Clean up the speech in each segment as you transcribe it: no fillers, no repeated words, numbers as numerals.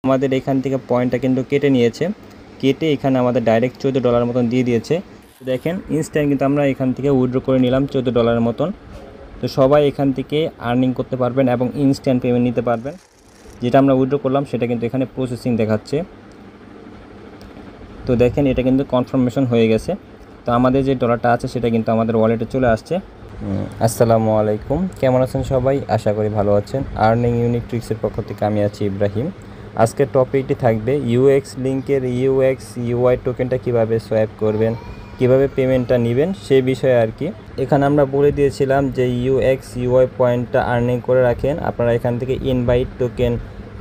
আমাদের এখান থেকে পয়েন্টটা কিন্তু কেটে নিয়েছে, কেটে এখানে আমাদের ডাইরেক্ট $14 মতন দিয়ে দিয়েছে। তো দেখেন ইনস্ট্যান্ট কিন্তু আমরা এখান থেকে উইথড্র করে নিলাম $14 মতন। তো সবাই এখান থেকে আর্নিং করতে পারবেন এবং ইনস্ট্যান্ট পেমেন্ট নিতে পারবেন। যেটা আমরা উইথড্র করলাম সেটা কিন্তু এখানে প্রসেসিং দেখাচ্ছে। তো দেখেন এটা কিন্তু কনফার্মেশন হয়ে গেছে। তো আমাদের যে ডলারটা আছে সেটা কিন্তু আমাদের ওয়ালেটে চলে আসছে। আসসালামু আলাইকুম, কেমন আছেন সবাই? আশা করি ভালো আছেন। আর্নিং ইউনিক ট্রিক্সের পক্ষ থেকে আমি আছি ইব্রাহিম। আজকের টপিকটি থাকবে ইউএক্স লিঙ্কের ইউএক্স ইউআই টোকেনটা কিভাবে সোয়াইপ করবেন, কিভাবে পেমেন্টটা নেবেন সেই বিষয়ে আর কি। এখানে আমরা বলে দিয়েছিলাম যে ইউএক্স ইউআই পয়েন্টটা আর্নিং করে রাখেন, আপনারা এখান থেকে ইনভাইট টোকেন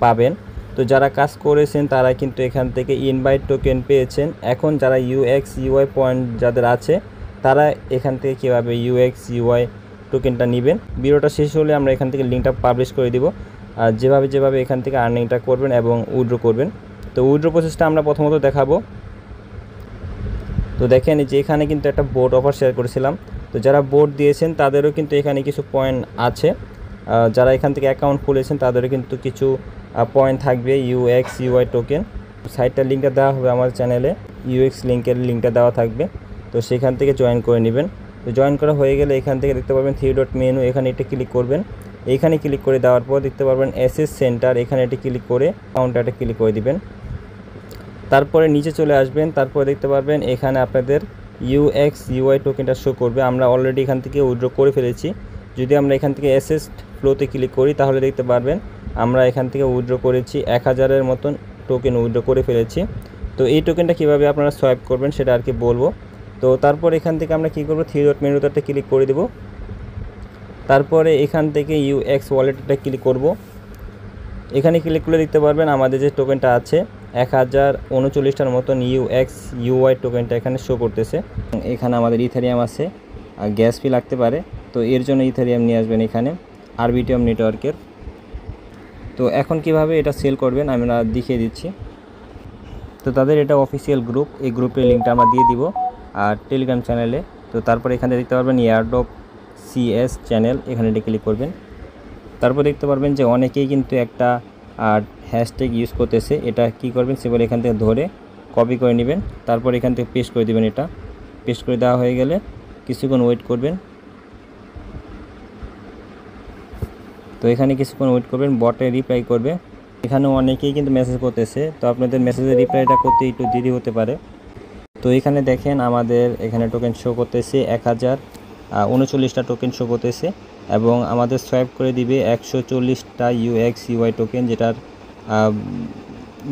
পাবেন। তো যারা কাজ করেছেন তারা কিন্তু এখান থেকে ইনভাইট টোকেন পেয়েছেন। এখন যারা ইউএক্স ইউআই পয়েন্ট যাদের আছে তারা এখান থেকে কীভাবে ইউএক্স ইউআই টোকেনটা নেবেন, ভিডিওটা শেষ হলে আমরা এখান থেকে লিঙ্কটা পাবলিশ করে দিব। আর যেভাবে এখান থেকে আর্নিংটা করবেন এবং উইথড্র করবেন। তো উইথড্র প্রসেসটা আমরা প্রথমত দেখাবো। তো দেখেন যে এখানে কিন্তু একটা বোর্ড অফার শেয়ার করেছিলাম। তো যারা বোর্ড দিয়েছেন তাদেরও কিন্তু এখানে কিছু পয়েন্ট আছে। যারা এখান থেকে অ্যাকাউন্ট খুলেছেন তাদেরও কিন্তু কিছু পয়েন্ট থাকবে ইউএক্স ইউআই টোকেন। সাইটটার লিঙ্কটা দেওয়া হবে আমার চ্যানেলে, ইউএক্স লিঙ্কের লিঙ্কটা দেওয়া থাকবে। তো সেখান থেকে জয়েন করে নেবেন। তো জয়েন করা হয়ে গেলে এখান থেকে দেখতে পারবেন 3 ডট মেনু, এখানে এটা ক্লিক করবেন। এইখানে ক্লিক করে দেওয়ার পর দেখতে পারবেন অ্যাসেস সেন্টার, এখানে এটি ক্লিক করে কাউন্টারটা ক্লিক করে দিবেন। তারপরে নিচে চলে আসবেন, তারপরে দেখতে পারবেন এখানে আপনাদের ইউএক্স ইউআই টোকেনটা শো করবে। আমরা অলরেডি এখান থেকে উইথড্র করে ফেলেছি। যদি আমরা এখান থেকে অ্যাসেস ফ্লোতে ক্লিক করি তাহলে দেখতে পারবেন আমরা এখান থেকে উইথড্র করেছি 1000-এর মতন টোকেন উইথড্র করে ফেলেছি। তো এই টোকেনটা কীভাবে আপনারা সোয়াইপ করবেন সেটা আর কি বলবো। তো তারপর এখান থেকে আমরা কী করবো, 3 ডট মেনুতে একটা ক্লিক করে দেব। তারপরে এখান থেকে ইউএক্স ওয়ালেটটা ক্লিক করব। এখানে ক্লিক করলে দেখতে পারবেন আমাদের যে টোকেনটা আছে 1039টার মতন ইউএক্স ইউআই টোকেনটা এখানে শো করতেছে। এখানে আমাদের ইথেরিয়াম আছে, আর গ্যাস ফি লাগতে পারে। তো এর জন্য ইথেরিয়াম নিয়ে আসবেন এখানে আরবিটিএম নেটওয়ার্কের। তো এখন কিভাবে এটা সেল করবেন আমরা দেখিয়ে দিচ্ছি। তো তাদের এটা অফিসিয়াল গ্রুপ, এই গ্রুপের লিঙ্কটা আমরা দিয়ে দিব আর টেলিগ্রাম চ্যানেলে। তো তারপরে এখানে দেখতে পারবেন এয়ারড্রপ সিএস চ্যানেল, এখানে এটা ক্লিক করবেন। তারপর দেখতে পারবেন যে অনেকেই কিন্তু একটা হ্যাশট্যাগ ইউজ করতেছে। এটা কি করবেন, সেগুলো এখান থেকে ধরে কপি করে নেবেন, তারপর এখান থেকে পেস্ট করে দেবেন। এটা পেস্ট করে দেওয়া হয়ে গেলে কিছুক্ষণ ওয়েট করবেন। তো এখানে কিছুক্ষণ ওয়েট করবেন, বটে রিপ্লাই করবে। এখানে অনেকেই কিন্তু মেসেজ করতেছে, তো আপনাদের মেসেজের রিপ্লাইটা করতে একটু দেরি হতে পারে। তো এখানে দেখেন আমাদের এখানে টোকেন শো করতেছে 1039টা টোকেন শো করতেছে এবং আমাদের সোয়াইপ করে দিবে 140টা ইউএক্স ইউআই টোকেন,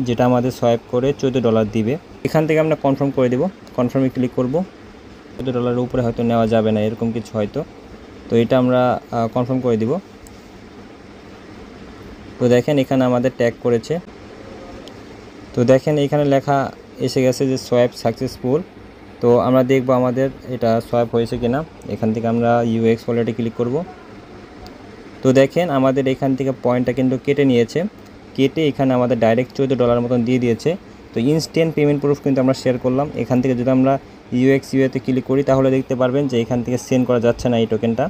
যেটা আমাদের সোয়াইপ করে $14 দিবে। এখান থেকে আমরা কনফার্ম করে দেব, কনফার্মে ক্লিক করব। $14 উপরে হয়তো নেওয়া যাবে না, এরকম কিছু হয়তো। তো এটা আমরা কনফার্ম করে দিব। তো দেখেন এখানে আমাদের ট্যাগ করেছে। তো দেখেন এখানে লেখা এসে গেছে যে সোয়াইপ সাকসেসফুল। তো আমরা দেখব আমাদের এটা সোয়াইপ হয়েছে কিনা। এখান থেকে আমরা ইউএক্স ওয়ালেটে ক্লিক করব। তো দেখেন আমাদের এখান থেকে পয়েন্টটা কিন্তু কেটে নিয়েছে, কেটে এখানে আমাদের ডাইরেক্ট $14 মতন দিয়ে দিয়েছে। তো ইনস্ট্যান্ট পেমেন্ট প্রুফ কিন্তু আমরা শেয়ার করলাম। এখান থেকে যদি আমরা ইউএক্স ইউএতে ক্লিক করি তাহলে দেখতে পারবেন যে এখান থেকে সেন্ড করা যাচ্ছে না এই টোকেনটা।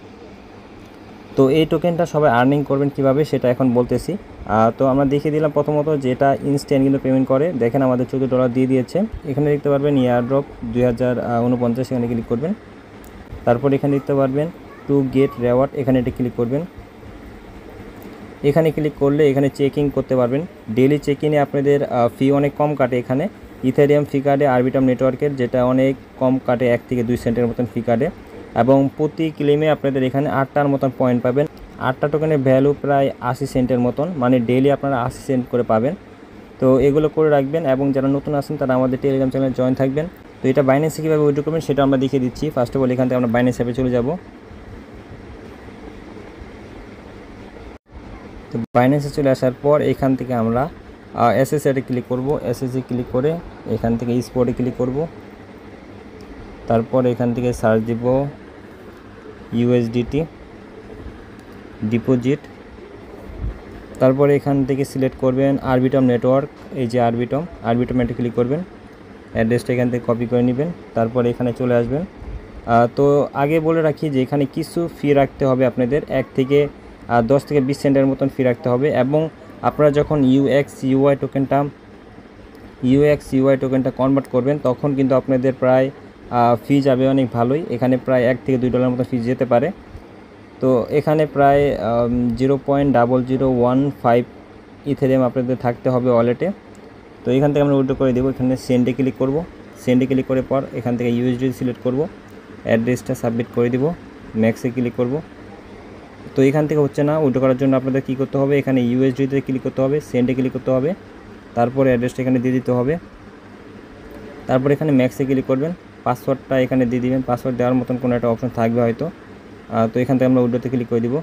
তো এই টোকেনটা সবাই আর্নিং করবেন কিভাবে সেটা এখন বলতেছি। তো আমরা দেখিয়ে দিলাম প্রথমত যেটা ইনস্ট্যান্ট কিন্তু পেমেন্ট করে। দেখেন আমাদের $14 দিয়ে দিয়েছে। এখানে দেখতে পারবেন এয়ারড্রপ 2049, এখানে ক্লিক করবেন। তারপর এখানে দেখতে পারবেন টু গেট রেওয়ার্ড, এখানে এটা ক্লিক করবেন। এখানে ক্লিক করলে এখানে চেকিং করতে পারবেন। ডেইলি চেকিংয়ে আপনাদের ফি অনেক কম কাটে। এখানে ইথেরিয়াম ফি কাটে আরবিটিএম নেটওয়ার্কের, যেটা অনেক কম কাটে, 1 থেকে 2 সেন্টের মতন ফি কাটে। এবং প্রতি ক্লেমে আপনাদের এখানে 8টার মতন পয়েন্ট পাবেন। 8টা টোকেনের ভ্যালু প্রায় 80 সেন্টের মতন, মানে ডেইলি আপনারা 80 সেন্ট করে পাবেন। তো এগুলো করে রাখবেন এবং যারা নতুন আছেন তারা আমাদের টেলিগ্রাম চ্যানেলে জয়েন থাকবেন। তো এটা বাইন্যান্সে কীভাবে উইথড্র করবেন সেটা আমরা দেখিয়ে দিচ্ছি। ফার্স্ট অফ অল এখান থেকে আমরা বাইন্যান্স অ্যাপে চলে যাব। তো বাইন্যান্সে চলে আসার পর এখান থেকে আমরা এসএসএতে ক্লিক করব। এসএসএ ক্লিক করে এখান থেকে স্পটে ক্লিক করব। তারপর এখান থেকে সার্চ দিব ইউএসডিটি ডিপোজিট। তারপরে এখান থেকে সিলেক্ট করবেন আরবিটিএম নেটওয়ার্ক, এই যে আরবিটিএম এটা ক্লিক করবেন। অ্যাড্রেসটা এখান থেকে কপি করে নেবেন, তারপরে এখানে চলে আসবেন। তো আগে বলে রাখি যে এখানে কিছু ফি রাখতে হবে আপনাদের, 1 থেকে 10 থেকে 20 সেন্টের মতন ফি রাখতে হবে এবং আপনারা যখন UX/UI টোকেনটা কনভার্ট করবেন তখন কিন্তু আপনাদের প্রায় ফি যাবে অনেক ভালোই। এখানে প্রায় $1 থেকে $2 মতো ফি যেতে পারে। তো এখানে প্রায় 0.0015 ইথেরিয়াম আপনাদের থাকতে হবে ওয়ালেটে। তো এখান থেকে আমরা উইথড্র করে দেবো। এখানে সেন্ডে ক্লিক করব। সেন্ডে ক্লিক করে পর এখান থেকে USD সিলেক্ট করব, অ্যাড্রেসটা সাবমিট করে দিব, ম্যাক্সে ক্লিক করব। তো এখান থেকে হচ্ছে না, উইথড্র করার জন্য আপনাদের কী করতে হবে, এখানে USD-তে ক্লিক করতে হবে, সেন্ডে ক্লিক করতে হবে, তারপরে অ্যাড্রেসটা এখানে দিয়ে দিতে হবে। তারপর এখানে ম্যাক্সে ক্লিক করবেন, পাসওয়ার্ডটা এখানে দিয়ে দিবেন। পাসওয়ার্ড দেওয়ার মতন কোনো একটা অপশন থাকবে হয়তো। তো এখান থেকে আমরা উইথড্রতে ক্লিক করে দিব।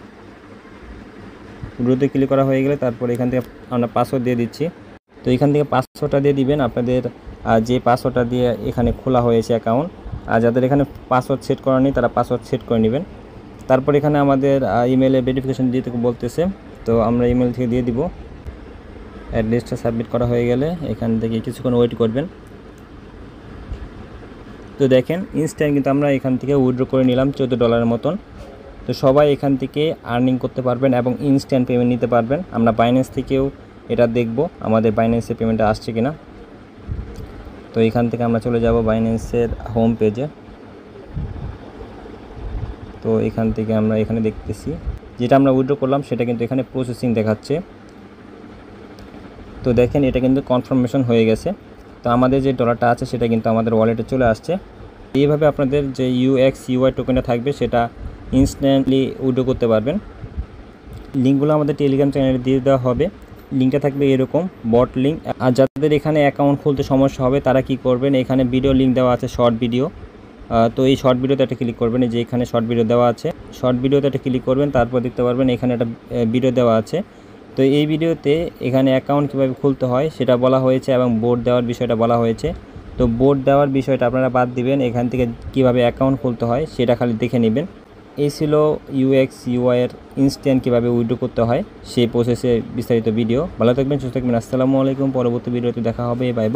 উইথড্রতে ক্লিক করা হয়ে গেলে তারপর এখান থেকে আমরা পাসওয়ার্ড দিয়ে দিচ্ছি। তো এখান থেকে পাসওয়ার্ডটা দিয়ে দিবেন আপনাদের যে পাসওয়ার্ডটা দিয়ে এখানে খোলা হয়েছে অ্যাকাউন্ট। আর যাদের এখানে পাসওয়ার্ড সেট করা নেই তারা পাসওয়ার্ড সেট করে নেবেন। তারপর এখানে আমাদের ইমেলে ভেরিফিকেশন দিতে বলতেছে, তো আমরা ইমেল থেকে দিয়ে দিব। অ্যাড্রেসটা সাবমিট করা হয়ে গেলে এখান থেকে কিছুক্ষণ ওয়েট করবেন। তো দেখেন ইনস্ট্যান্ট কিন্তু আমরা এখান থেকে উইথড্র করে নিলাম $14 মতন। তো সবাই এখান থেকে আর্নিং করতে পারবেন এবং ইনস্ট্যান্ট পেমেন্ট নিতে পারবেন। আমরা বাইন্যান্স থেকেও এটা দেখব আমাদের বাইন্যান্সে পেমেন্টটা আসছে কিনা। তো এখান থেকে আমরা চলে যাব বাইন্যান্সের হোম পেজে। তো এখান থেকে আমরা এখানে দেখতেছি যেটা আমরা উইথড্র করলাম সেটা কিন্তু এখানে প্রসেসিং দেখাচ্ছে। তো দেখেন এটা কিন্তু কনফার্মেশন হয়ে গেছে। তো আমাদের যে ডলারটা আছে সেটা কিন্তু আমাদের ওয়ালেটে চলে আসছে। এইভাবে আপনাদের যে UX/UI টোকেনটা থাকবে সেটা ইনস্ট্যান্টলি উইথড্র করতে পারবেন। লিঙ্কগুলো আমাদের টেলিগ্রাম চ্যানেলে দিয়ে দেওয়া হবে। লিঙ্কটা থাকবে এরকম বট লিঙ্ক। আর যাদের এখানে অ্যাকাউন্ট খুলতে সমস্যা হবে তারা কি করবেন, এখানে ভিডিও লিঙ্ক দেওয়া আছে, শর্ট ভিডিও। তো এই শর্ট ভিডিওতে একটা ক্লিক করবেন, এই যে এখানে শর্ট ভিডিও দেওয়া আছে, শর্ট ভিডিওতে একটা ক্লিক করবেন। তারপর দেখতে পারবেন এখানে একটা ভিডিও দেওয়া আছে। তো এই ভিডিওতে এখানে অ্যাকাউন্ট কীভাবে খুলতে হয় সেটা বলা হয়েছে এবং বোর্ড দেওয়ার বিষয়টা বলা হয়েছে। তো বোর্ড দেওয়ার বিষয়টা আপনারা বাদ দিবেন, এখান থেকে কীভাবে অ্যাকাউন্ট খুলতে হয় সেটা খালি দেখে নেবেন। এই ছিল UX/UI এর ইনস্ট্যান্ট কীভাবে উইথড্র করতে হয় সেই প্রসেসে বিস্তারিত ভিডিও। ভালো থাকবেন, সুস্থ থাকবেন। আসসালামু আলাইকুম। পরবর্তী ভিডিওতে দেখা হবে। Bye bye.